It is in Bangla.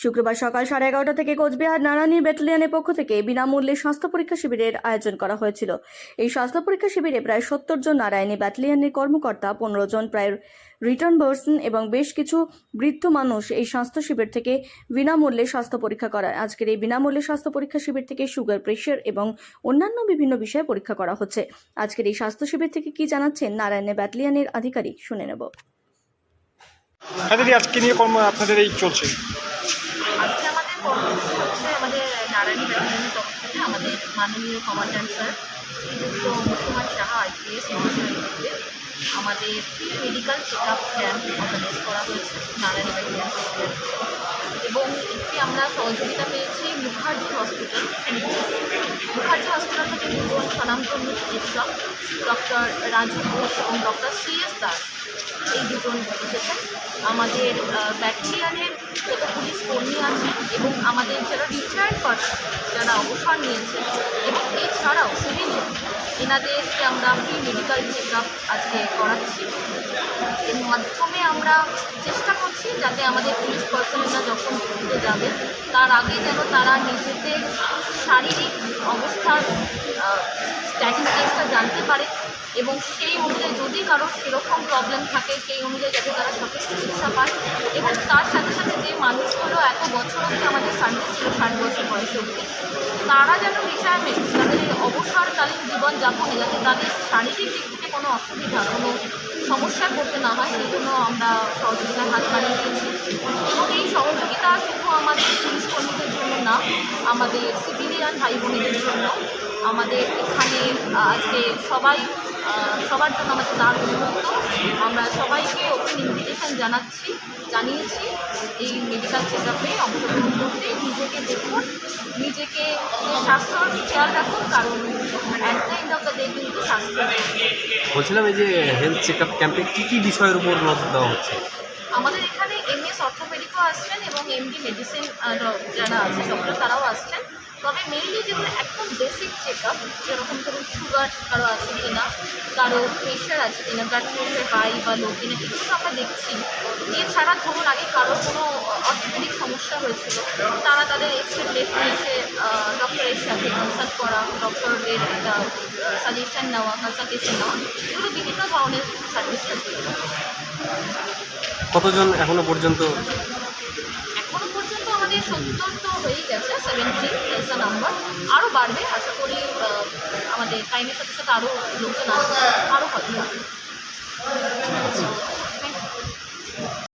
শুক্রবার সকাল 11:30 থেকে কোচবিহার নারায়ণী ব্যাটালিয়নের পক্ষ থেকে বিনামূল্যে স্বাস্থ্য পরীক্ষা শিবিরের আয়োজন করা হয়েছিল। এই স্বাস্থ্য পরীক্ষা শিবিরে প্রায় 70 জন নারায়ণী ব্যাটালিয়নের কর্মকর্তা, 15 জন প্রায় রিটার্ন পার্সন এবং বেশ কিছু বৃদ্ধ মানুষ এই স্বাস্থ্য শিবির থেকে বিনামূল্যে স্বাস্থ্য পরীক্ষা করায়। আজকের এই বিনামূল্যে স্বাস্থ্য পরীক্ষা শিবির থেকে সুগার, প্রেশার এবং অন্যান্য বিভিন্ন বিষয়ে পরীক্ষা করা হচ্ছে। আজকের এই স্বাস্থ্য শিবির থেকে কি জানাচ্ছেন নারায়ণী ব্যাটালিয়নের আধিকারিক, শুনে নেব। আজকে নিয়ে কর্ম আপনাদের এই চলছে। আজকে আমাদের কর্মসূচি হচ্ছে আমাদের নারায়ণী ব্যাটালিয়নের পক্ষ থেকে আমাদের মাননীয় কমান্ড্যান্ট স্যার শ্রীযুক্ত মুসলমান সাহা IPS মহাশয়কে আমাদের free medical check up camp organise করা হয়েছে নারায়ণী ব্যাটালিয়ন এবং একটি আমরা সহযোগিতা পেয়েছি মুখার্জি হসপিটাল থেকে দুজন স্বনামধন্য চিকিৎসক ডক্টর রাজু ঘোষ এবং ডক্টর CS দাস, এই দুজন এসেছেন। আমাদের ব্যাটালিয়নের যত পুলিশ কর্মী আছে এবং আমাদের যারা রিটায়ার্ড পার্সন, যারা অবসর নিয়েছে এবং এছাড়াও সিভিলিয়ান, এনাদেরকে আমরা ফ্রি মেডিকেল চেক আপ আজকে করাচ্ছি। এর মাধ্যমে আমরা চেষ্টা করছি যাতে আমাদের পুলিশ পার্সনেরা যখন ডিউটিতে যাবে তার আগে যেন তারা নিজেদের শারীরিক অবস্থার স্ট্যাটিস্টিক্সটা জানতে পারে এবং সেই অনুযায়ী যদি কারোর সেরকম প্রবলেম থাকে সেই অনুযায়ী যাতে তারা সঠিক চিকিৎসা পায় এবং তার সাথে সাথে যে মানুষগুলো এত বছর অবধি আমাদের সার্ভিস ছিল 60 বছর বয়সে অবধি, তারা যেন রিটায়ারমেন্ট, তাদের অবসরকালীন জীবনযাপনে যাতে তাদের শারীরিক দিক থেকে কোনো অসুবিধা, কোনো সমস্যায় পড়তে না হয়, সেই জন্য আমরা সহযোগিতার হাত বাড়িয়ে দিয়েছি। এবং এই সহযোগিতা শুধু আমাদের পুলিশ কর্মীদের জন্য না, আমাদের সিভিলিয়ান ভাই বোনেদের জন্য। আমাদের এখানে আজকে সবার জন্য আমাদের দ্বার উন্মুক্ত। আমরা সবাইকে ওপেন ইনভিটেশন জানিয়েছি এই মেডিকেল চেক আপে অংশগ্রহণ করতে। নিজেকে দেখুন, নিজেকে স্বাস্থ্যর খেয়াল রাখুন, কারণ at the end of the day কিন্তু স্বাস্থ্য। বলছিলাম, এই যে হেলথ চেক আপ ক্যাম্পে কী কী বিষয়ের উপর নজর দেওয়া হচ্ছে? আমাদের এখানে MS অর্থোপেডিকও আসছেন এবং MD মেডিসিন যারা আছে ডক্টর তারাও আসছেন। তবে মেনলি যেগুলো একদম বেসিক চেক আপ, যেরকম ধরুন সুগার কারো আছে কিনা, কারো প্রেশার আছে কিনা, ব্লাড প্রেশার হাই বা লো কিনা, এগুলো আমরা দেখছি। এছাড়া ধরুন আগে কারো কোনো অর্থোপেডিক সমস্যা হয়েছিল, তারা তাদের এক্সরে ব্লেড নিয়েছে ডক্টরের সাথে কনসাল্ট করা, ডক্টরের একটা সাজেশন নেওয়া, কনসালটেশন নেওয়া, এগুলো বিভিন্ন ধরনের সার্ভিস আছে। কতজন এখনো পর্যন্ত? এখনো পর্যন্ত আমাদের 70 তো হয়েই গেছে, 70 এস আ নাম্বার, আরও বাড়বে আশা করি। আমাদের টাইমের সাথে সাথে আরও লোকজন আসছে, আরও কথা হবে।